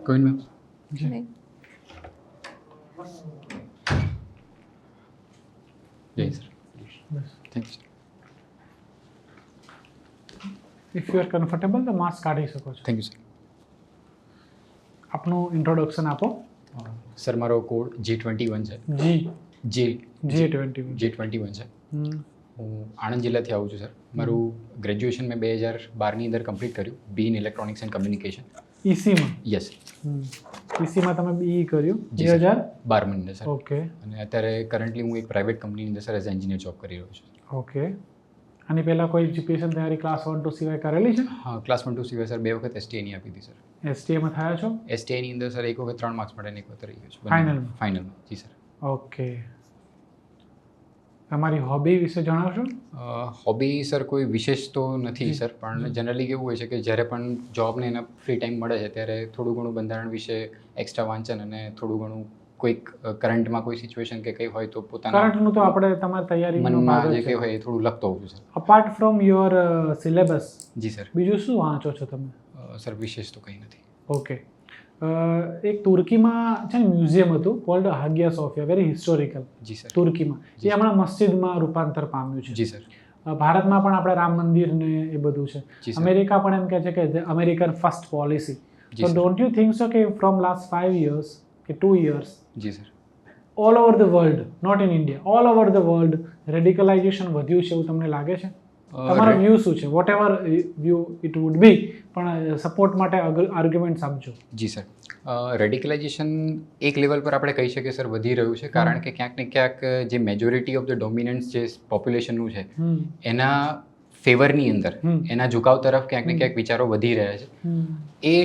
કોઈ મેમ નહીં. જય sir thank you if you are comfortable તો માસ્ક કાઢી શકો છો. Thank you sir. આપનું ઇન્ટ્રોડક્શન આપો. સર મારો કોડ G21 છે. G G20. G21 છે. હું આણંદ જિલ્લાથી આવું છું સર. મારું ગ્રેજ્યુએશન મેં 2012ની અંદર કમ્પ્લીટ કર્યું, B in electronics and communication. ECમાં યસ. ECમાં તમે BE કર્યું જી સર. 2000. 12ની અંદર સર. ઓકે અને અત્યારે કરન્ટલી હું એક પ્રાઇવેટ કંપનીની અંદર સર એઝ એન્જિનિયર જોબ કરી રહ્યો છું. ઓકે. આની પહેલાં કોઈ જીપીએસસી તૈયારી ક્લાસ 1 2 સિવાય કરેલી છે? હા, ક્લાસ 1 2 સિવાય સર 2 વખત STAની આપી હતી સર. STAમાં થયા છો? STAની અંદર સર એક વખત 3 માર્ક્સ માટે અને એક વખત રહી ગયો છું ફાઇનલમાં? ફાઇનલમાં જી સર. ઓકે. તમારી હોબી વિશે જણાવશો? હોબી સર કોઈ વિશેષ તો નથી સર, પણ જનરલી કેવું હોય છે કે જ્યારે પણ જોબને એના ફ્રી ટાઈમ મળે છે ત્યારે થોડું ઘણું બંધારણ વિશે એક્સ્ટ્રા વાંચન અને થોડું ઘણું કોઈક કરંટમાં કોઈ સિચ્યુએશન કે કંઈ હોય તો પોતાના કરંટનું તો આપણે તમારી તૈયારીનો મનમાં ભાગ જે જ કંઈ છે. હોય એ થોડું લખતો હોઉં છું sir. Apart from your syllabus જી સર. બીજું શું વાંચો છો તમે? સર વિશેષ તો કંઈ નથી. ઓકે. એક તુર્કીમાં છે ને મ્યુઝિયમ હતું કોલ્ડ હાગિયા સોફિયા, વેરી હિસ્ટોરિકલ, જી સર. તુર્કીમાં. જે હમણાં મસ્જિદમાં રૂપાંતર પામ્યું છે. જી સર. ભારતમાં પણ આપણે રામ મંદિર ને એ બધું છે. જી સર. અમેરિકા પણ એમ કહે છે કે અમેરિકન ફર્સ્ટ પોલિસી. જી તો sir. Don't you think so કે ફ્રોમ લાસ્ટ 5 years કે 2 years જી sir. All over the world, not in India, all over the world radicalisation વધ્યું છે એવું તમને લાગે છે? તમારો વ્યૂ શું છે? Whatever view it would be, પણ સપોર્ટ માટે આર્ગ્યુમેન્ટ આપજો. જી સર. રેડિકલાઇઝેશન એક લેવલ પર આપણે કહી શકીએ સર વધી રહ્યું છે, કારણ કે ક્યાંક ને ક્યાંક જે મેજોરિટી ઓફ ધ ડોમિનન્સ જે પોપ્યુલેશનનું છે એના ફેવરની અંદર એના ઝુકાવ તરફ ક્યાંક ને ક્યાંક વિચારો વધી રહ્યા છે. એ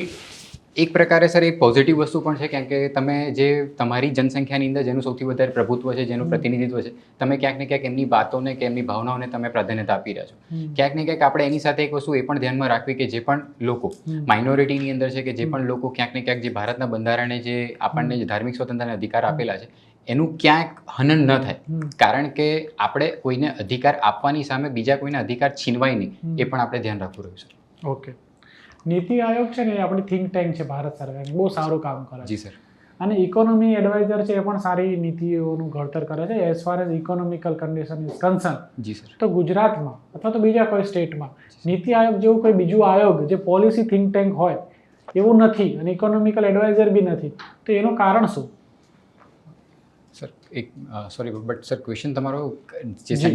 એક પ્રકારે સર એક પોઝિટિવ વસ્તુ પણ છે, કેમ કે તમે જે તમારી જનસંખ્યાની અંદર જેનું સૌથી વધારે પ્રભુત્વ છે, જેનું પ્રતિનિધિત્વ છે, તમે ક્યાંક ને ક્યાંક એમની વાતોને કે એમની ભાવનાઓને તમે પ્રાધાન્યતા આપી રહ્યા છો. ક્યાંક ને ક્યાંક આપણે એની સાથે એક વસ્તુ એ પણ ધ્યાનમાં રાખવી કે જે પણ લોકો માઇનોરિટીની અંદર છે, કે જે પણ લોકો ક્યાંક ને ક્યાંક જે ભારતના બંધારણે જે આપણને જે ધાર્મિક સ્વતંત્રતાના અધિકાર આપેલા છે એનું ક્યાંક હનન ન થાય, કારણ કે આપણે કોઈને અધિકાર આપવાની સામે બીજા કોઈના અધિકાર છીનવાય નહીં, એ પણ આપણે ધ્યાન રાખવું રહ્યું સર. ઓકે. નીતિ આયોગ છે ને એ આપણી થિંક ટેન્ક છે ભારત સરકાર, બહુ સારું કામ કરે છે. જી સર. અને ઇકોનોમી એડવાઇઝર છે એ પણ સારી નીતિઓનું ઘડતર કરે છે as far as economical condition is concern. જી સર. તો ગુજરાતમાં અથવા તો બીજા કોઈ સ્ટેટમાં નીતિ આયોગ જેવું કોઈ બીજું આયોગ જે પોલિસી થિંક ટેન્ક હોય એવું નથી અને ઇકોનોમિકલ એડવાઇઝર બી નથી, તો એનું કારણ શું? સર એક સોરી બટ સર ક્વેશ્ચન તમારો જે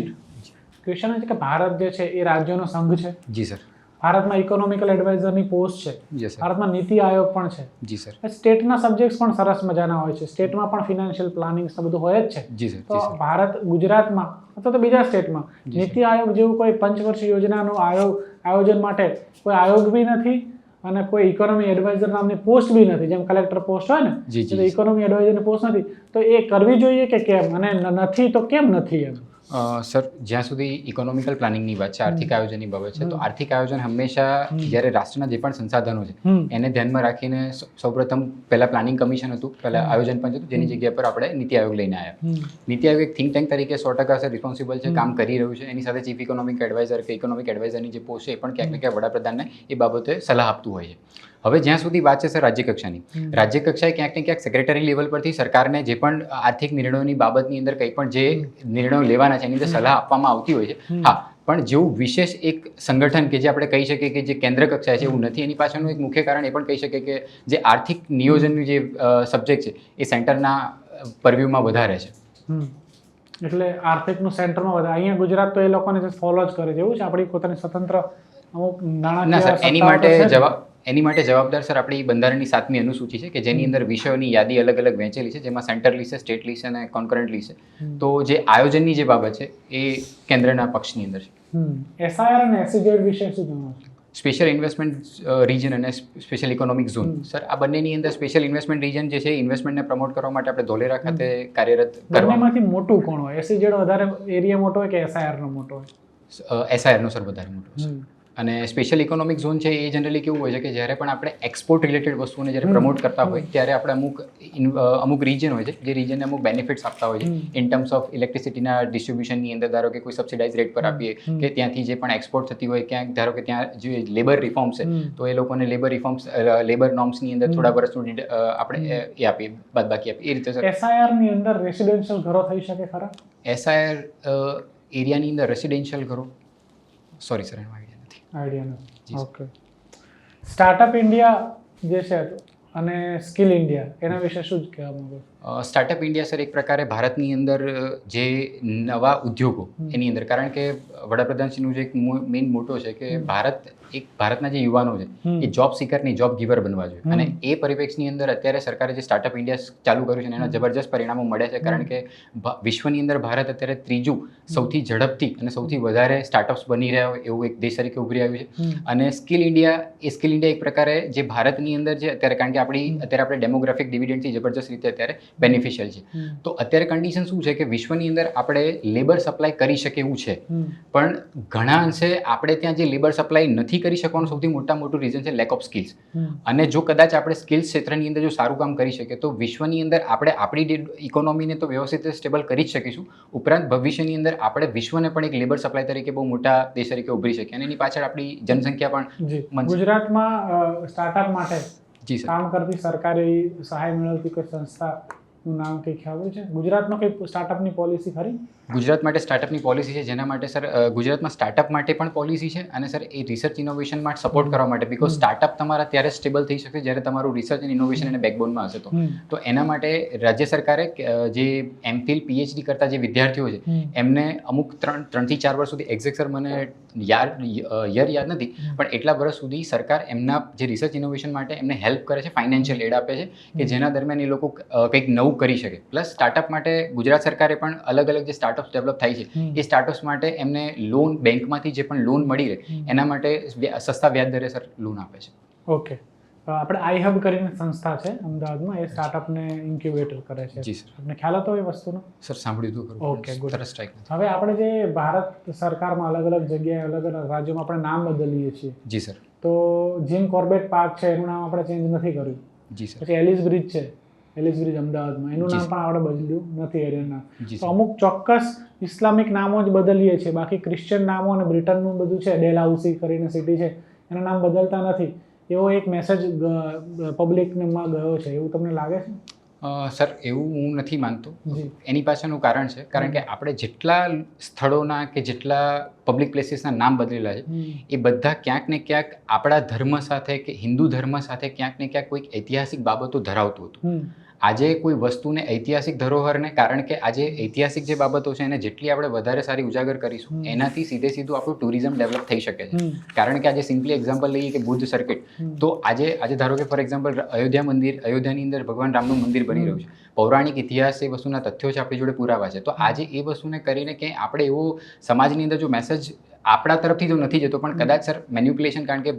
ક્વેશ્ચન છે કે ભારત જે છે એ રાજ્યોનો સંઘ છે. જી સર. ભારતમાં ઇકોનોમિકલ એડવાઇઝરની પોસ્ટ છે. Yes sir. ભારતમાં નીતિ આયોગ પણ છે. જી સર. સ્ટેટના સબ્જેક્ટ્સ પણ સરસ મજાના હોય છે. સ્ટેટમાં પણ ફિનાન્શિયલ પ્લાનિંગ બધું હોય જ છે. જી સર. તો ભારત ગુજરાતમાં અથવા તો બીજા સ્ટેટમાં નીતિ આયોગ જેવું કોઈ પંચવર્ષીય યોજનાનું આયોજન માટે કોઈ આયોગ બી નથી અને કોઈ ઇકોનોમી એડવાઇઝર નામની પોસ્ટ બી નથી. જેમ કલેક્ટર પોસ્ટ હોય ને, ઇકોનોમી એડવાઇઝરની પોસ્ટ નથી. તો એ કરવી જોઈએ કે કેમ, અને નથી તો કેમ નથી એમ? સર જ્યાં સુધી ઇકોનોમિકલ પ્લાનિંગની વાત છે, આર્થિક આયોજનની બાબત છે, તો આર્થિક આયોજન હંમેશા જ્યારે રાષ્ટ્રના જે પણ સંસાધનો છે એને ધ્યાનમાં રાખીને સૌપ્રથમ પહેલા પ્લાનિંગ કમિશન હતું, પહેલા આયોજન પંચ હતું, જેની જગ્યા પર આપણે નીતિ આયોગ લઈને આવ્યા. નીતિ આયોગ એક થિંક ટેન્ક તરીકે 100% સર રિસ્પોન્સિબલ છે, કામ કરી રહ્યું છે. એની સાથે ચીફ ઇકોનોમિક એડવાઇઝર કે ઇકોનોમિક એડવાઇઝરની જે પોસ્ટ છે એ પણ ક્યાંક ને ક્યાંક વડાપ્રધાનને એ બાબતે સલાહ આપતું હોય છે. હવે જ્યાં સુધી વાત છે સર રાજ્ય કક્ષાની, રાજ્ય કક્ષાએ ક્યાંક ને ક્યાંક સેક્રેટરી લેવલ પરથી સરકારને જે પણ આર્થિક નિર્ણયોની બાબતની અંદર કંઈ પણ જે નિર્ણયો લેવાના છે એની અંદર સલાહ આપવામાં આવતી હોય છે. હા, પણ જેવું વિશેષ એક સંગઠન કે જે આપણે કહી શકીએ કે જે કેન્દ્ર કક્ષાએ છે એવું નથી. એની પાછળનું એક મુખ્ય કારણ એ પણ કહી શકીએ કે જે આર્થિક નિયોજનનું જે સબ્જેક્ટ છે એ સેન્ટરના પરવ્યુમાં વધારે છે. એટલે આર્થિકનું સેન્ટરમાં વધારે. અહીંયા ગુજરાત તો એ લોકોને ફોલો જ કરે છે એવું છે. આપણી પોતાની સ્વતંત્ર અમુક નાણાકીય એની માટે જવાબદાર સર આપણી બંધારણની 7મી અનુસૂચિ છે, કે જેની અંદર વિષયોની યાદી અલગ અલગ વહેંચેલી છે, જેમાં સેન્ટર લીસ છે, સ્ટેટ લીસ અને કોન્કરન્ટ લીસ છે. તો જે આયોજનની જે બાબત છે એ કેન્દ્રના પક્ષની અંદર છે. SIR અને SEZ વિશે શું જણાવો છો? સ્પેશિયલ ઇન્વેસ્ટમેન્ટ રીજન અને સ્પેશિયલ ઇકોનોમિક ઝોન. સર આ બંનેની અંદર સ્પેશિયલ ઇન્વેસ્ટમેન્ટ રીજન જે છે ઇન્વેસ્ટમેન્ટને પ્રમોટ કરવા માટે આપણે ધોલેરા ખાતે કાર્યરત બંનેમાંથી મોટું કોણ હોય? SEZ વધારે એરિયા મોટો હોય કે SIR નો મોટો હોય? SIR નો સર વધારે મોટો છે. અને સ્પેશિયલ ઇકોનોમિક ઝોન છે એ જનરલી કેવું હોય છે કે જ્યારે પણ આપણે એક્સપોર્ટ રિલેટેડ વસ્તુઓને જ્યારે પ્રમોટ કરતા હોય ત્યારે આપણે અમુક રીજન હોય છે જે રીજનને અમુક બેનિફિટ્સ આપતા હોય છે ઇન ટર્મ્સ ઓફ ઇલેક્ટ્રિસિટીના ડિસ્ટ્રીબ્યુશનની અંદર ધારો કે કોઈ સબસિડાઇઝ રેટ પર આપીએ કે ત્યાંથી જે પણ એક્સપોર્ટ થતી હોય ક્યાંક ધારો કે ત્યાં જે લેબર રિફોર્મ્સ છે તો એ લોકોને લેબર નોર્મ્સની અંદર થોડા વર્ષનું આપણે એ આપીએ બાદબાકી આપીએ એ રીતે સર SIR ની અંદર રેસિડેન્શિયલ ઘરો થઈ શકે ખરા? એસઆઈઆર એરિયાની અંદર રેસિડેન્શિયલ ઘરો સોરી સર એનો આઈડિયા નથી. આઈડિયા નથી. ઓકે. સ્ટાર્ટઅપ ઇન્ડિયા જે છે અને સ્કિલ ઇન્ડિયા એના વિશે શું જ કહેવા માંગો? સ્ટાર્ટઅપ ઇન્ડિયા સર એક પ્રકારે ભારતની અંદર જે નવા ઉદ્યોગો એની અંદર કારણ કે વડાપ્રધાનશ્રીનું જે એક મેઇન મોટો છે કે ભારતના જે યુવાનો છે એ જોબ સીકર નહીં જોબ ગીવર બનવા જોઈએ અને એ પરિપ્રેક્ષની અંદર અત્યારે સરકારે જે સ્ટાર્ટઅપ ઇન્ડિયા ચાલુ કર્યું છે એના જબરજસ્ત પરિણામો મળ્યા છે કારણ કે વિશ્વની અંદર ભારત અત્યારે ત્રીજું સૌથી ઝડપથી અને સૌથી વધારે સ્ટાર્ટઅપ્સ બની રહ્યા હોય એવું એક દેશ તરીકે ઉભરી આવ્યું છે અને સ્કિલ ઇન્ડિયા એક પ્રકારે જે ભારતની અંદર જે અત્યારે કારણ કે આપણે ડેમોગ્રાફિક ડિવિડન્ડથી જબરજસ્ત રીતે અત્યારે બેનિફિશિયલ છે તો અત્યારે કન્ડિશન શું છે કે વિશ્વની અંદર આપણે લેબર સપ્લાય કરી શકે એવું છે પણ ઘણા અંશે આપણે ત્યાં જે લેબર સપ્લાય નથી કરી શકવાનું સૌથી મોટું રીઝન છે લેક ઓફ સ્કિલ્સ અને જો કદાચ આપણે સ્કિલ્સ ક્ષેત્રની અંદર જો સારું કામ કરી શકીએ તો વિશ્વની અંદર આપણે આપણી ઇકોનોમીને તો વ્યવસ્થિત સ્ટેબલ કરી જ શકીશું ઉપરાંત ભવિષ્યની અંદર આપણે વિશ્વને પણ એક લેબર સપ્લાય તરીકે બહુ મોટા દેશ તરીકે ઉભરી શકીએ અને એની પાછળ આપણી જનસંખ્યા પણ ગુજરાતમાં સ્ટાર્ટઅપ માટે જી સર કામ કરતી સરકારી સહાય મેળવતી કોઈ સંસ્થાનું નામ કંઈ ખ્યાલ છે? ગુજરાતમાં કોઈ સ્ટાર્ટઅપની પોલિસી ખરી? ગુજરાત માટે સ્ટાર્ટઅપની પોલિસી છે જેના માટે સર ગુજરાતમાં સ્ટાર્ટઅપ માટે પણ પોલિસી છે અને સર એ રિસર્ચ ઇનોવેશન માટે સપોર્ટ કરવા માટે બીકોઝ સ્ટાર્ટઅપ તમારા ત્યારે સ્ટેબલ થઈ શકશે જ્યારે તમારું રિસર્ચ અને ઇનોવેશન અને બેકબોનમાં હશે તો એના માટે રાજ્ય સરકારે જે એમફિલ PhD કરતા જે વિદ્યાર્થીઓ છે એમને અમુક 3 થી 4 વર્ષ સુધી એક્ઝેક્ટ સર મને યાદ નથી પણ એટલા વર્ષ સુધી સરકાર એમના જે રિસર્ચ ઇનોવેશન માટે એમને હેલ્પ કરે છે ફાઇનાન્શિયલ એડ આપે છે કે જેના દરમિયાન એ લોકો કંઈક નવું કરી શકે પ્લસ સ્ટાર્ટઅપ માટે ગુજરાત સરકારે પણ અલગ અલગ જે સ્ટાર્ટઅપ્સ ડેવલપ થાય છે એ સ્ટાર્ટઅપ્સ માટે એમને લોન બેંકમાંથી જે પણ લોન મળી રહે એના માટે સસ્તા વ્યાજ દરે સર લોન આપે છે. ઓકે. આપણે iHub કરીને સંસ્થા છે અમદાવાદમાં એ સ્ટાર્ટઅપને ઇન્ક્યુબેટર કરે છે. જી સર. તમને ખ્યાલ હતો એ વસ્તુનો? સર સાંભળ્યું હતું. Okay good. સરસ સ્ટ્રાઇક. હવે આપણે જે ભારત સરકારમાં અલગ અલગ જગ્યાએ અલગ અલગ રાજ્યોમાં આપણે નામ બદલીએ છીએ. જી સર. તો જીમ કોર્બેટ પાર્ક છે એનું નામ આપણે ચેન્જ નથી કર્યું. જી સર. પછી એલિસ બ્રિજ છે એલિસ બ્રિજ અમદાવાદમાં એનું નામ પણ આપણે બદલ્યું નથી એરિયાના. તો અમુક ચોક્કસ ઇસ્લામિક નામો જ બદલીએ છીએ બાકી ક્રિશ્ચિયન નામો અને બ્રિટનનું બધું છે ડેલહાઉસી કરીને સિટી છે એના નામ બદલતા નથી એવો એક મેસેજ પબ્લિકમાં ગયો છે એવું તમને લાગે છે? સર એવું હું નથી માનતો એની પાછળનું કારણ છે કારણ કે આપણે જેટલા સ્થળોના કે જેટલા પબ્લિક પ્લેસીસના નામ બદલેલા છે એ બધા ક્યાંક ને ક્યાંક આપણા ધર્મ સાથે કે હિન્દુ ધર્મ સાથે ક્યાંક ને ક્યાંક કોઈક ઐતિહાસિક બાબતો ધરાવતું હતું. આજે કોઈ વસ્તુને ઐતિહાસિક ધરોહરને કારણ કે આજે ઐતિહાસિક જે બાબતો છે એને જેટલી આપણે વધારે સારી ઉજાગર કરીશું એનાથી સીધું આપણું ટુરિઝમ ડેવલપ થઈ શકે છે કારણ કે આજે સિમ્પલી એક્ઝામ્પલ લઈએ કે બુદ્ધ સર્કિટ તો આજે ધારો કે ફોર એક્ઝામ્પલ અયોધ્યાની અંદર ભગવાન રામનું મંદિર બની રહ્યું છે પૌરાણિક ઇતિહાસ એ વસ્તુના તથ્યો છે આપણી જોડે પુરાવા છે તો આજે એ વસ્તુને કરીને કે આપણે એવો સમાજની અંદર જો મેસેજ આપણા તરફથી તો નથી જતો પણ કદાચ સર મેન્યુપ્યુલેશન કારણ કે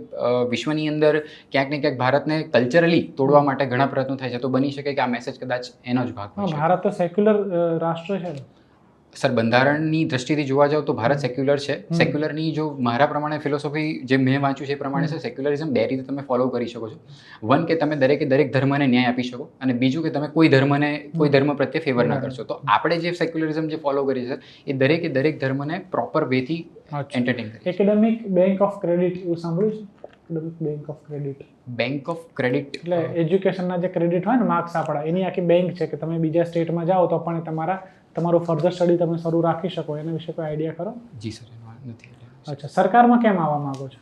વિશ્વની અંદર ક્યાંક ને ક્યાંક ભારતને કલ્ચરલી તોડવા માટે ઘણા પ્રયત્નો થાય છે તો બની શકે કે આ મેસેજ કદાચ એનો જ ભાગ હોય. ભારત તો સેક્યુલર રાષ્ટ્ર છે સર બંધારણની દ્રષ્ટિથી જોવા જાવ તો ભારત સેક્યુલર છે સેક્યુલરની જો મારા પ્રમાણે ફિલોસોફી જે મેં વાંચ્યું છે એ પ્રમાણે સર સેક્યુલરિઝમ બે રીતે તમે ફોલો કરી શકો છો. વન કે તમે દરેક ધર્મને ન્યાય આપી શકો અને બીજું કે તમે કોઈ ધર્મ પ્રત્યે ફેવર ના કરશો તો આપણે જે સેક્યુલરિઝમ જે ફોલો કરીએ છીએ એ દરેક ધર્મને પ્રોપર વેથી એન્ટરટેન કરીએ. એકેડેમિક બેંક ઓફ ક્રેડિટ એવું સાંભળ્યું છે? બેંક ઓફ ક્રેડિટ એટલે એજ્યુકેશનના જે ક્રેડિટ હોય ને માર્ક્સ આપણા એની આખી બેંક છે કે તમે બીજા સ્ટેટમાં જાઓ તો પણ તમારું ફર્ધર સ્ટડી તમે શરૂ રાખી શકો એના વિશે કોઈ આઈડિયા ખરો? જી સર નથી. અચ્છા સરકારમાં કેમ આવવા માંગો છો?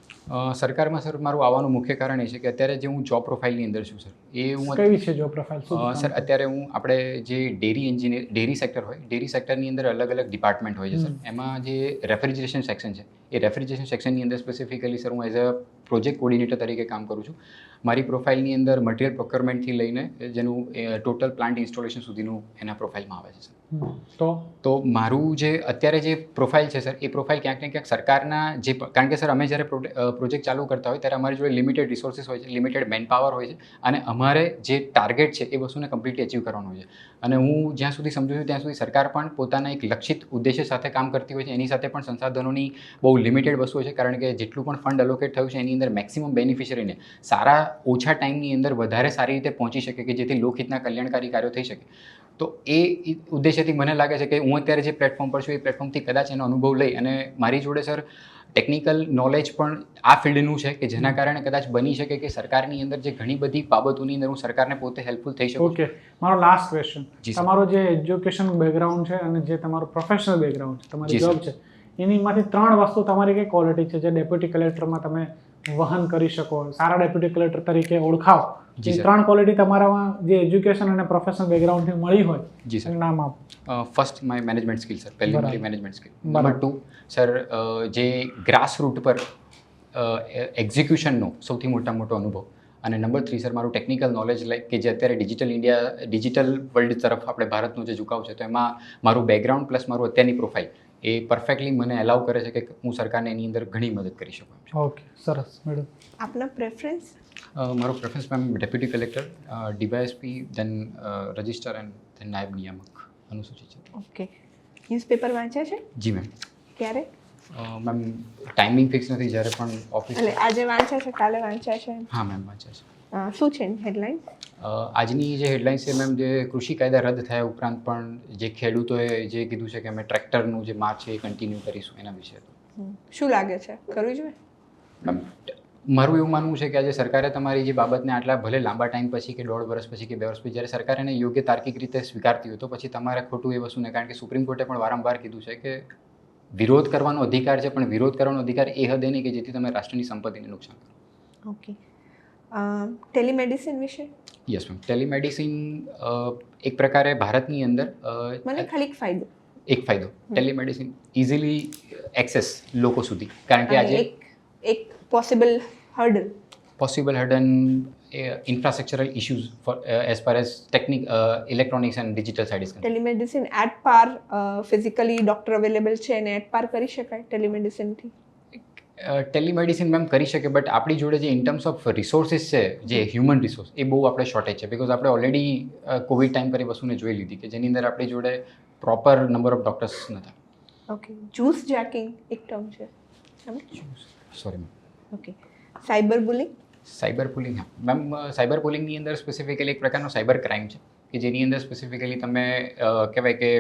સરકારમાં સર મારું આવવાનું મુખ્ય કારણ એ છે કે અત્યારે જે હું જોબ પ્રોફાઇલની અંદર છું સર એ હું કેવી છે જોબ પ્રોફાઇલ? સર અત્યારે હું આપણે જે ડેરી સેક્ટર હોય ડેરી સેક્ટરની અંદર અલગ અલગ ડિપાર્ટમેન્ટ હોય છે સર એમાં જે રેફ્રિજરેશન સેક્શન છે એ રેફ્રિજરેશન સેક્શનની અંદર સ્પેસિફિકલી સર હું એઝ અ પ્રોજેક્ટ કોર્ડિનેટર તરીકે કામ કરું છું. મારી પ્રોફાઇલની અંદર મટીરિયલ પ્રોક્યોરમેન્ટથી લઈને જેનું ટોટલ પ્લાન્ટ ઇન્સ્ટોલેશન સુધીનું એના પ્રોફાઇલમાં આવે છે સર. તો મારું જે અત્યારે જે પ્રોફાઇલ છે સર, એ પ્રોફાઇલ ક્યાંક ને ક્યાંક સરકારના જે, કારણ કે સર અમે જ્યારે પ્રોજેક્ટ ચાલુ કરતા હોય ત્યારે અમારી જોડે લિમિટેડ રિસોર્સિસ હોય છે, લિમિટેડ મેન પાવર હોય છે, અને અમારે જે ટાર્ગેટ છે એ વસ્તુને કમ્પ્લીટલી અચીવ કરવાનું હોય છે. અને હું જ્યાં સુધી સમજુ છું ત્યાં સુધી સરકાર પણ પોતાના એક લક્ષિત ઉદ્દેશ્ય સાથે કામ કરતી હોય છે. એની સાથે પણ સંસાધનોની બહુ લિમિટેડ વસ્તુ છે, કારણ કે જેટલું પણ ફંડ એલોકેટ થયું છે એની અંદર મેક્સિમમ બેનિફિશરીને સારા ઓછા ટાઈમની અંદર વધારે સારી રીતે પહોંચી શકે કે જેથી લોકહિતના કલ્યાણકારી કાર્યો થઈ શકે. તો એ ઉદ્દેશ્યથી મને લાગે છે કે હું અત્યારે જે પ્લેટફોર્મ પર છું એ પ્લેટફોર્મથી કદાચ એનો અનુભવ લઈ, અને મારી જોડે સર ટેકનિકલ નોલેજ પણ આ ફિલ્ડનું છે કે જેના કારણે કદાચ બની શકે કે સરકારની અંદર જે ઘણી બધી બાબતોની અંદર હું સરકારને પોતે હેલ્પફુલ થઈ શકું. ઓકે, મારો લાસ્ટ ક્વેશ્ચન, તમારો જે એજ્યુકેશન બેકગ્રાઉન્ડ છે અને જે તમારું પ્રોફેશનલ બેકગ્રાઉન્ડ છે, તમારી જોબ છે, એનીમાંથી 3 વસ્તુ તમારી કઈ ક્વોલિટી છે જે ડેપ્યુટી કલેક્ટરમાં તમે વહન કરી શકો, સારા ડેપ્યુટી કલેક્ટર તરીકે ઓળખાવ? જે 3 ક્વોલિટી તમારામાં જે એજ્યુકેશન અને પ્રોફેશનલ બેકગ્રાઉન્ડથી મળી હોય, જી સર. નામ આપો. First my management skill sir, પહેલી મારી મેનેજમેન્ટ સ્કિલ. નંબર 2 સર, જે ગ્રાસ રૂટ પર એક્ઝિક્યુશનનો સૌથી મોટો અનુભવ. અને નંબર 3 સર, મારું ટેકનિકલ નોલેજ, લાઈક કે જે અત્યારે ડિજિટલ વર્લ્ડ તરફ આપણે ભારતનો જે ઝુકાવ છે, તો એમાં મારું બેકગ્રાઉન્ડ પ્લસ મારું અત્યારની પ્રોફાઇલ એ પરફેક્ટલી મને એલાઉ કરે છે કે હું સરકારને એની અંદર ઘણી મદદ કરી શકું. ઓકે, સરસ મેડમ. આપના પ્રેફરન્સ? મારો preference ma'am deputy collector, DYSP, then register and then નાયબ નિયામક અનુસૂચિત છે. ઓકે. ન્યૂઝપેપર વાંચ્યા છે? જી મેમ. ક્યારે? મેમ ટાઈમિંગ ફિક્સ નથી, જ્યારે પણ ઓફિસ. એટલે આજે વાંચ્યા છે, કાલે વાંચ્યા છે? હા મેમ, વાંચ્યા છે. શું છે હેડલાઇન? આજની જે હેડલાઇન છે મેમ, જે કૃષિ કાયદા રદ થયા ઉપરાંત પણ જે ખેડૂતોએ જે કીધું છે કે અમે ટ્રેક્ટરનું જે માર્ચ છે એ કન્ટિન્યુ કરીશું, એના વિશે. શું લાગે છે, કરવું જોઈએ? મેમ, મારું એવું માનવું છે કે આજે સરકારે તમારી જે બાબતને આટલા ભલે લાંબા ટાઈમ પછી કે 1.5 વર્ષ પછી કે 2 વર્ષ પછી જ્યારે સરકાર એને યોગ્ય તાર્કિક રીતે સ્વીકારતી હોય તો પછી તમારે ખોટું એ વસ્તુને, કારણ કે સુપ્રીમ કોર્ટે પણ વારંવાર કીધું છે કે વિરોધ કરવાનો અધિકાર છે, પણ વિરોધ કરવાનો અધિકાર એ હદે નહીં કે જેથી તમે રાષ્ટ્રની સંપત્તિને નુકસાન કરો. ઓકે. ટેલિમેડિસિન વિશે? Yes ma'am. ટેલિમેડિસિન એક પ્રકારે ભારતની અંદર મને ખાલી એક ફાયદો, ટેલિમેડિસિન ઇઝીલી એક્સેસ લોકો સુધી, કારણ કે આજે એક possible હર્ડન infrastructural issues for as far as electronics and digital side is concerned. Telemedicine at par physically doctor available છે અને એટ પાર કરી શકાય ટેલિમેડિસિનથી? ટેલિમેડિસિન મેમ કરી શકે, બટ આપણી જોડે જે ઇન ટર્મ્સ ઓફ રિસોર્સિસ છે, જે હ્યુમન રિસોર્સ, એ બહુ આપણે શોર્ટેજ છે. બિકોઝ આપણે ઓલરેડી કોવિડ ટાઈમ પર એ વસ્તુને જોઈ લીધી કે જેની અંદર આપણી જોડે પ્રોપર નંબર ઓફ ડોક્ટર્સ નહોતા. ઓકે. જ્યુસ જેકિંગ એક ટર્મ છે, sorry ma'am. Okay. Cyber bullying? Cyber pulling, હા મેમ. સાયબર પુલિંગની અંદર સ્પેસિફિકલી એક પ્રકારનો સાયબર ક્રાઇમ છે કે જેની અંદર સ્પેસિફિકલી તમે કહેવાય કે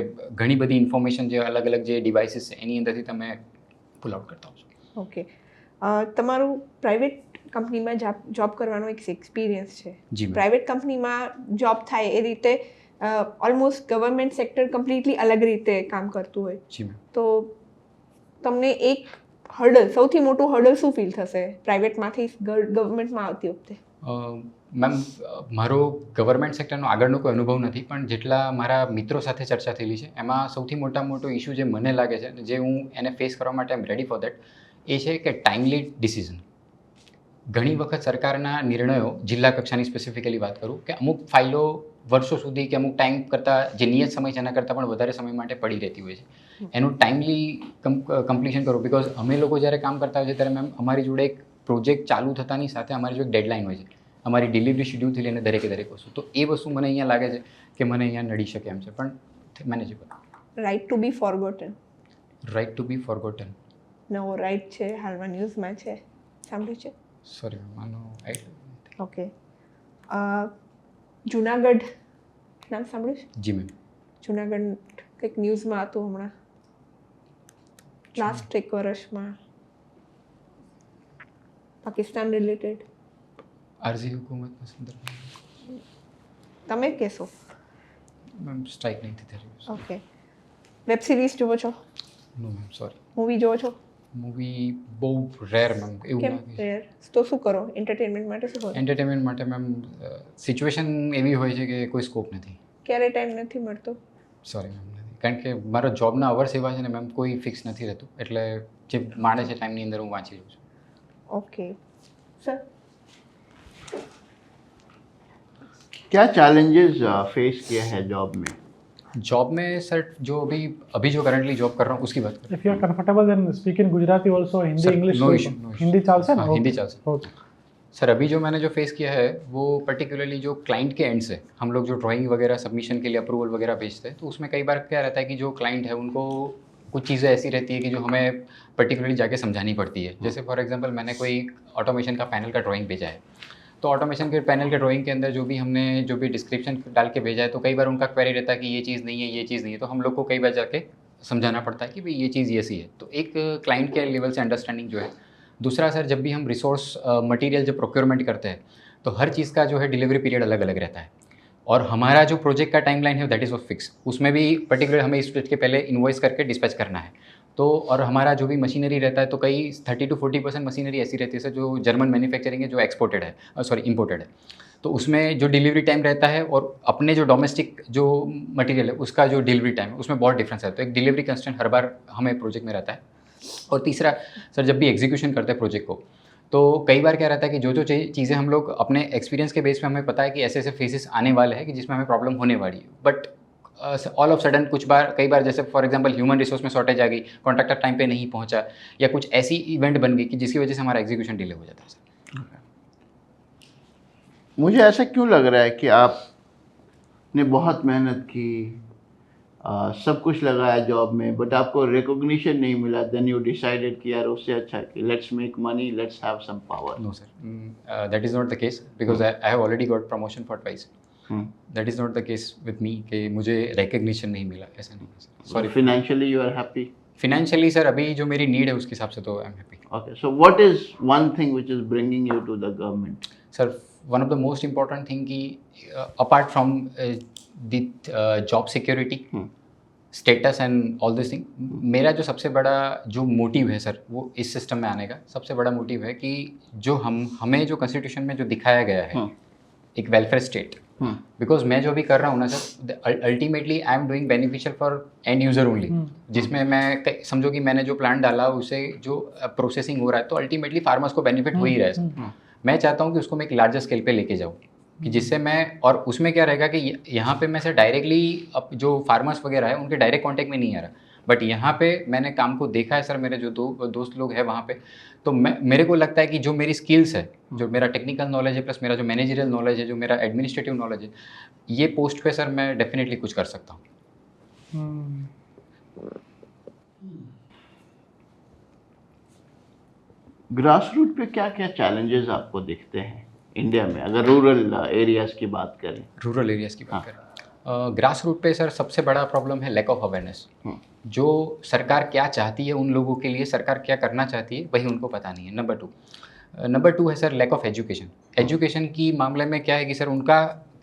ઘણી બધી ઇન્ફોર્મેશન જે અલગ જે ડિવાઇસીસ છે એની અંદરથી તમે પુલ આઉટ કરતા હો છો. ઓકે. તમારું પ્રાઇવેટ કંપનીમાં જોબ કરવાનો એક એક્સપિરિયન્સ છે. જી મેમ. પ્રાઇવેટ કંપનીમાં જોબ થાય એ રીતે ઓલમોસ્ટ ગવર્મેન્ટ સેક્ટર કમ્પ્લીટલી અલગ રીતે કામ કરતું હોય. જી મેમ. તો તમને એક સૌથી મોટું હર્ડલ શું ફીલ થશે પ્રાઇવેટમાંથી ગવર્મેન્ટમાં આવતી વખતે? મેમ, મારો ગવર્મેન્ટ સેક્ટરનો આગળનો કોઈ અનુભવ નથી, પણ જેટલા મારા મિત્રો સાથે ચર્ચા થયેલી છે એમાં સૌથી મોટો ઇશ્યુ જે મને લાગે છે, જે હું એને ફેસ કરવા માટે આઈ એમ રેડી ફોર દેટ, એ છે કે ટાઈમલી ડિસિઝન. ઘણી વખત સરકારના નિર્ણયો, જિલ્લા કક્ષાની સ્પેસિફિકલી વાત કરું, કે અમુક ફાઇલો વર્ષો સુધી કે અમુક ટાઈમ કરતાં જે નિયત સમય છે એના કરતાં પણ વધારે સમય માટે પડી રહેતી હોય છે. એનું ટાઈમલી કમ્પ્લીશન કરો. બિકોઝ અમે લોકો જ્યારે કામ કરતા હોય છે ત્યારે મેમ અમારી જોડે એક પ્રોજેક્ટ ચાલુ થતાની સાથે અમારી જોડે એક ડેડલાઇન હોય છે, અમારી ડિલિવરી શેડ્યુલથી લઈને દરેક વસ્તુ. તો એ વસ્તુ મને અહીંયા લાગે છે કે મને અહીંયા નડી શકે એમ છે, પણ manageable. Right to be forgotten? Right to be forgotten નવો રાઇટ છે, હાલમાં ન્યૂઝમાં છે, સાંભળ્યું છે? સોરી મેમ, આનો આઈડિયા. ઓકે. જુનાગઢ નામ સાંભળ્યું છે? જી મેમ. જુનાગઢ કંઈક ન્યૂઝમાં હતું હમણાં, લાસ્ટ 1 વર્ષમાં, પાકિસ્તાન રિલેટેડ. આરઝી હુકુમતના સંદર્ભમાં તમે કહેશો? મેમ, સ્ટ્રાઇક નહીં થઈ રહ્યું. ઓકે. વેબ સિરીઝ જુઓ છો? નો મેમ, સોરી. મૂવી જુઓ છો? મૂવી બહુ રેર મેમ, એવું કેમ લાગે છે. રેર? તો શું કરો એન્ટરટેનમેન્ટ માટે? શું કરો? એન્ટરટેનમેન્ટ માટે મેમ સિચ્યુએશન એવી હોય છે કે કોઈ સ્કોપ નથી. ક્યારે ટાઈમ નથી મળતો? સોરી મેમ, નથી. કારણ કે મારા જોબના અવર્સ એવા છે ને મેમ, કોઈ ફિક્સ નથી રહેતું, એટલે જે માણે છે ટાઈમની અંદર હું વાંચી લઉં છું. ઓકે. सर क्या चैलेंजेस फेस किया है जॉब में? जॉब में सर जो अभी जो करंटली जॉब कर रहा हूँ उसकी बात करें। If you are comfortable, then speak in Gujarati also, Hindi, Sir, English. no also. issue, no issue. Hindi चालશે ना? हाँ, हिंदी Okay. चालશે। Okay. सर अभी जो मैंने जो फेस किया है वो पर्टिकुलरली जो क्लाइंट के एंड से हम लोग जो ड्राइंग वगैरह सबमिशन के लिए अप्रूवल वगैरह भेजते हैं, तो उसमें कई बार क्या रहता है कि जो क्लाइंट है उनको कुछ चीज़ें ऐसी रहती है कि जो हमें पर्टिकुलरली जाके समझानी पड़ती है। जैसे फॉर एग्जांपल मैंने कोई ऑटोमेशन का पैनल का ड्राइंग भेजा है, तो ऑटोमेशन के पैनल के ड्राइंग के अंदर जो भी डिस्क्रिप्शन डाल के भेजा है, तो कई बार उनका क्वेरी रहता है कि ये चीज़ नहीं है, ये चीज़ नहीं है, तो हम लोग को कई बार जाके समझाना पड़ता है कि भाई ये चीज़ ये सी है। तो एक क्लाइंट के लेवल से अंडरस्टैंडिंग जो है। दूसरा सर, जब भी हम रिसोर्स मटेरियल जब प्रोक्योरमेंट करते हैं, तो हर चीज़ का जो है डिलीवरी पीरियड अलग अलग रहता है, और हमारा जो प्रोजेक्ट का टाइमलाइन है दैट इज़ ऑफ फिक्स। उसमें भी पर्टिकुलर हमें इस डेट के पहले इन्वॉइस करके डिस्पैच करना है। तो और हमारा जो भी मशीनरी रहता है, तो कई 30 to 40% मशीनरी ऐसी रहती है सर जो जर्मन मैन्युफैक्चरिंग है, जो एक्सपोर्टेड है, इम्पोर्टेड है। तो उसमें जो डिलीवरी टाइम रहता है और अपने जो डोमेस्टिक जो मटेरियल है उसका जो डिलीवरी टाइम है उसमें बहुत डिफरेंस है। तो एक डिलीवरी कंस्टेंट हर बार हमें प्रोजेक्ट में रहता है। और तीसरा सर, जब भी एग्जीक्यूशन करते हैं प्रोजेक्ट को, तो कई बार क्या रहता है कि जो चीज़ें हम लोग अपने एक्सपीरियंस के बेस पे हमें पता है कि ऐसे ऐसे फेसेस आने वाले हैं कि जिसमें हमें प्रॉब्लम होने वाली है, बट ऑल ऑफ सडन कई बार जैसे फॉर एग्जांपल ह्यूमन रिसोर्स में शॉर्टेज आ गई, कॉन्ट्रैक्टर टाइम पे नहीं पहुंचा, या कुछ ऐसी इवेंट बन गई कि जिसकी वजह से हमारा एग्जीक्यूशन डिले हो जाता है सर। मुझे ऐसा क्यों लग रहा है कि आपने बहुत मेहनत की, सब कुछ लगाया जॉब में, बट आपको रिकॉग्निशन नहीं मिला, देन यू डिसाइडेड कि यार उससे अच्छा कि let's make money, let's have some power? No sir, that is not the case, because I have already got promotion for twice. That is not the case with me कि मुझे recognition नहीं मिला, ऐसा नहीं है। Sorry, financially you are happy? Financially sir अभी जो मेरी नीड है उसके हिसाब से तो I am happy. Okay, so what is one thing which is bringing you to the government? Sir one of the most important thing कि apart from the job security, status and all this thing, मेरा जो सबसे बड़ा जो motive है sir, वो इस system में आने का सबसे बड़ा मोटिव है कि जो हमें जो कॉन्स्टिट्यूशन में जो दिखाया गया है एक वेलफेयर स्टेट, बिकॉज मैं जो भी कर रहा हूँ ना sir, ultimately I am doing beneficial for end user only. जिसमें मैं समझो कि मैंने जो प्लांट डाला उसे जो प्रोसेसिंग हो रहा है, तो अल्टीमेटली फार्मर्स को बेनिफिट हो ही रहा है सर। मैं चाहता हूँ कि उसको मैं एक लार्जर स्केल पे लेके जाऊँ, कि जिससे मैं, और उसमें क्या रहेगा कि यहाँ पे मैं सर डायरेक्टली अब जो फार्मर्स वगैरह है उनके डायरेक्ट कांटेक्ट में नहीं आ रहा, बट यहाँ पे मैंने काम को देखा है सर, मेरे जो दोस्त लोग हैं वहाँ पे, तो मेरे को लगता है कि जो मेरी स्किल्स है, जो मेरा टेक्निकल नॉलेज है, प्लस मेरा जो मैनेजरियल नॉलेज है, जो मेरा एडमिनिस्ट्रेटिव नॉलेज है, ये पोस्ट पे सर मैं डेफिनेटली कुछ कर सकता हूँ। ग्रास रूट पे क्या क्या चैलेंजेस आपको दिखते हैं इंडिया में, अगर रूरल एरियाज की बात करें? रूरल एरियाज़ की बात करें, ग्रास रूट पे सर सबसे बड़ा प्रॉब्लम है लैक ऑफ अवेयरनेस। जो सरकार क्या चाहती है उन लोगों के लिए, सरकार क्या करना चाहती है वही उनको पता नहीं है। नंबर टू है sir lack of education. Education की मामले में क्या है कि सर उनका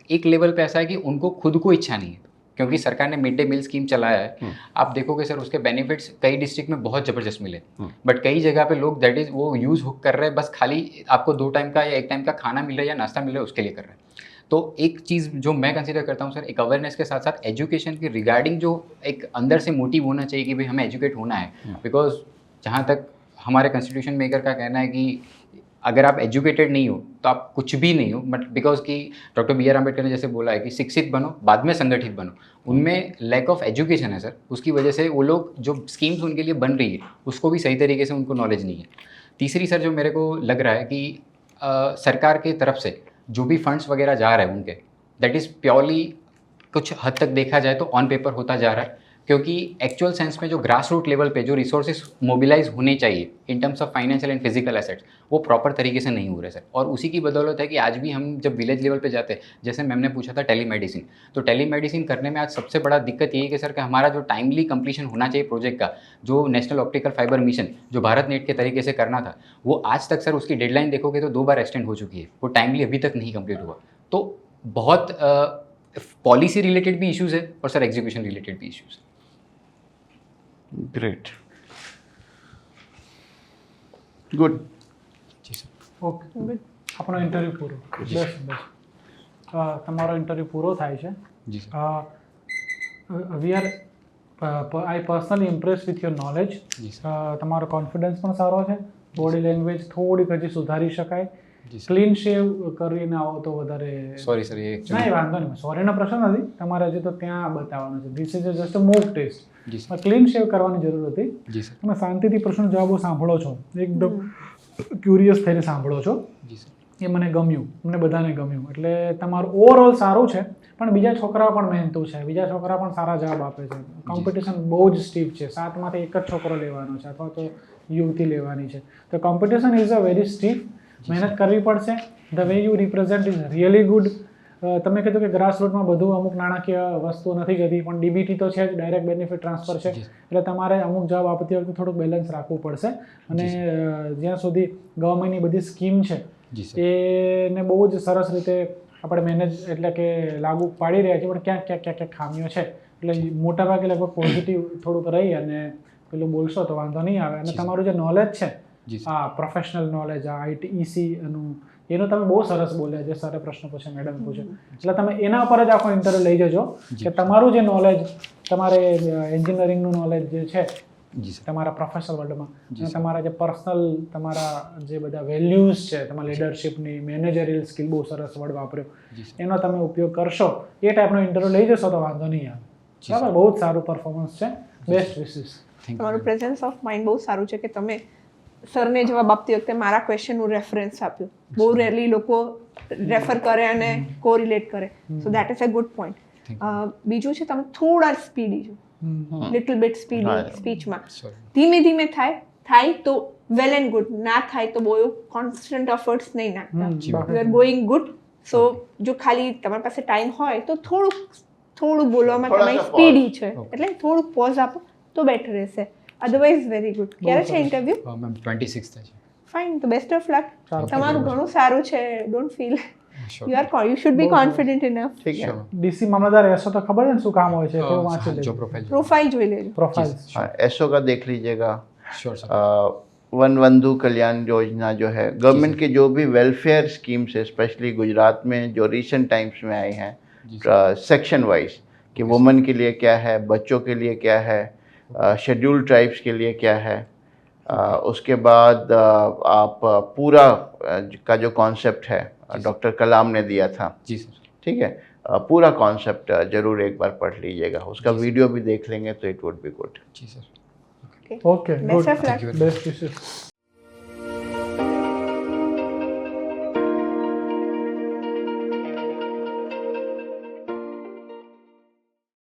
एक लेवल पे ऐसा है कि उनको खुद को इच्छा नहीं है, क्योंकि सरकार ने मिड डे मील स्कीम चलाया है। आप देखोगे सर उसके बेनिफिट्स कई डिस्ट्रिक्ट में बहुत ज़बरदस्त मिले, बट कई जगह पे लोग दैट इज़ वो यूज़ कर रहे हैं, बस खाली आपको 2 टाइम का या 1 टाइम का खाना मिल रहा है या नाश्ता मिल रहा है उसके लिए कर रहे हैं। तो एक चीज़ जो मैं कंसीडर करता हूँ सर, एक अवेयरनेस के साथ साथ एजुकेशन के रिगार्डिंग जो एक अंदर से मोटिव होना चाहिए कि भाई हमें एजुकेट होना है। बिकॉज जहाँ तक हमारे कॉन्स्टिट्यूशन मेकर का कहना है कि अगर आप एजुकेटेड नहीं हो तो आप कुछ भी नहीं हो, बट बिकॉज कि डॉक्टर बी आर अम्बेडकर ने जैसे बोला है कि शिक्षित बनो बाद में संगठित बनो, उनमें लैक ऑफ एजुकेशन है सर, उसकी वजह से वो लोग जो स्कीम्स उनके लिए बन रही है उसको भी सही तरीके से उनको नॉलेज नहीं है। तीसरी सर जो मेरे को लग रहा है कि सरकार की तरफ से जो भी फंड्स वगैरह जा रहे हैं उनके, दैट इज़ प्योरली कुछ हद तक देखा जाए तो ऑन पेपर होता जा रहा है, क्योंकि एक्चुअल सेंस में जो ग्रास रूट लेवल पे जो रिसोर्सेज मोबिलाइज होने चाहिए in terms of financial and physical assets, वो प्रॉपर तरीके से नहीं हो रहे सर। और उसी की बदौलत है कि आज भी हम जब विलेज लेवल पे जाते हैं, जैसे मैम ने पूछा था टेलीमेडिसिन, तो टेलीमेडिसिन करने में आज सबसे बड़ा दिक्कत यही है कि सर कि हमारा जो टाइमली कंप्लीशन होना चाहिए प्रोजेक्ट का, जो नेशनल ऑप्टिकल फाइबर मिशन जो भारत नेट के तरीके से करना था, वो आज तक सर उसकी डेडलाइन देखोगे तो 2 बार एक्सटेंड हो चुकी है, वो टाइमली अभी तक नहीं कंप्लीट हुआ। तो बहुत पॉलिसी रिलेटेड भी इश्यूज़ है और सर एग्जीक्यूशन रिलेटेड भी इश्यूज़ है। Great, good. जी सर, ઓકે આપણો ઇન્ટરવ્યૂ પૂરો. બસ બસ તમારો ઇન્ટરવ્યૂ પૂરો થાય છે. जी sir, we are I personally impress with your knowledge. जी सर, તમારો કોન્ફિડન્સ પણ સારો છે, બોડી લેંગ્વેજ થોડીક હજી સુધારી શકાય, જી સર ક્લીન શેવ કરીને આવો તો વધારે સોરી સર એ ના એ વાંધો નહીં, સોરીનો પ્રશ્ન નથી, તમારે હજી તો ત્યાં બતાવવાનું છે. This is just a mock test. જી સર ક્લીન શેવ કરવાની જરૂર હતી. જી સર તમે શાંતિથી પ્રશ્ન જવાબો સાંભળો છો, એકદમ ક્યુરિયસ થઈને સાંભળો છો, જી સર એ મને ગમ્યું, મને બધાને ગમ્યું. એટલે તમારું ઓવરઓલ સારું છે, પણ બીજા છોકરાઓ પણ મહેનતુ છે, બીજા છોકરા પણ સારા જવાબ આપે છે. કોમ્પિટિશન બહુ જ સ્ટીફ છે, 7માંથી એક જ છોકરો લેવાનો છે અથવા તો યુવતી લેવાની છે. તો competition is a very stiff, મહેનત કરવી પડશે. The way you represent is really good. તમે કીધું કે ગ્રાસરૂટમાં બધું અમુક નાણાકીય વસ્તુ નથી જતી, પણ ડીબીટી તો છે જ, ડાયરેક્ટ બેનિફિટ ટ્રાન્સફર છે. એટલે તમારે અમુક જવાબ આપતી વખતે થોડુંક બેલેન્સ રાખવું પડશે. અને જ્યાં સુધી ગવર્મેન્ટની બધી સ્કીમ છે જી સર એને બહુ જ સરસ રીતે આપણે મેનેજ એટલે કે લાગુ પાડી રહ્યા છીએ, પણ ક્યાંક ખામીઓ છે. એટલે મોટાભાગે લગભગ પોઝિટિવ થોડુંક રહી અને પેલું બોલશો તો વાંધો નહીં આવે. અને તમારું જે નોલેજ છે, જી સર આ પ્રોફેશનલ નોલેજ, આ આઈટીઈસી એનું તમે બહુ સરસ બોલ્યા, જે સરે પ્રશ્ન પૂછે, મેડમ પૂછે. એટલે તમે એના પર જ આખો ઇન્ટરવ્યુ લઈ જજો કે તમારું જે નોલેજ, તમારે એન્જિનિયરિંગનું નોલેજ જે છે જી સર તમારા પ્રોફેશનલ વર્લ્ડમાં, અને તમારા જે પર્સનલ તમારા જે બધા વેલ્યુઝ છે, તમારા લીડરશિપની, મેનેજરિયલ સ્કિલ, બહુ સરસ વર્ડ વાપર્યો, જી સર એનો તમે ઉપયોગ કરશો, એ ટાઈપનો ઇન્ટરવ્યુ લઈ જશો તો વાંધો નહીં આવે. બરાબર, બહુ જ સારું પરફોર્મન્સ છે. Best wishes. તમારું પ્રેઝન્સ ઓફ માઇન્ડ બહુ સારું છે કે તમે સરને જવાબ આપતી વખતે મારા ક્વેશ્ચનનું રેફરન્સ આપ્યું. બહુ રેરલી લોકો રેફર કરે અને કોરિલેટ કરે, so that is a good point. બીજું છે, તમે થોડા સ્પીડી છો, લિટલ બિટ સ્પીડી સ્પીચમાં. સોરી ધીમે ધીમે થાય તો વેલ એન્ડ ગુડ, ના થાય તો બહુ કોન્સ્ટન્ટ એફર્ટ્સ નહીં નાખતા. You are going good. So જો ખાલી તમારી પાસે ટાઈમ હોય તો થોડું બોલવામાં થોડા તમારી सा સ્પીડી છે, એટલે થોડુંક પોઝ આપો તો બેટર રહેશે. Otherwise very good. ક્યારે છે ઇન્ટરવ્યુ? મેમ 26th છે ફાઇન, તો બેસ્ટ ઓફ લક. ચાલો. તમારું ઘણું સારું છે, don't feel. You should be confident enough. ठीक है. ડીસી મામલતદાર એસો તો ખબર છે ને શું કામ હોય છે, થોડું વાંચી જો લેજો. પ્રોફાઇલ પ્રોફાઇલ જોઈ લેજો. પ્રોફાઇલ हाँ, एसओ का देख लीजिएगा. श्योर सर वन बंधु कल्याण योजना जो है, गवर्नमेंट के जो भी वेलफेयर स्कीम्स है, स्पेशली गुजरात में जो रिसेंट टाइम्स में आई हैं, सेक्शन वाइज कि वुमेन के लिए क्या है, बच्चों के लिए क्या है, शेड्यूल्ड ट्राइब्स के लिए क्या है, उसके बाद आप पूरा का जो कॉन्सेप्ट है डॉक्टर कलाम ने दिया था, जी सर ठीक है, पूरा कॉन्सेप्ट जरूर एक बार पढ़ लीजिएगा. उसका वीडियो भी देख लेंगे तो इट वुड बी गुड. जी sir okay, Best of luck. Best wishes.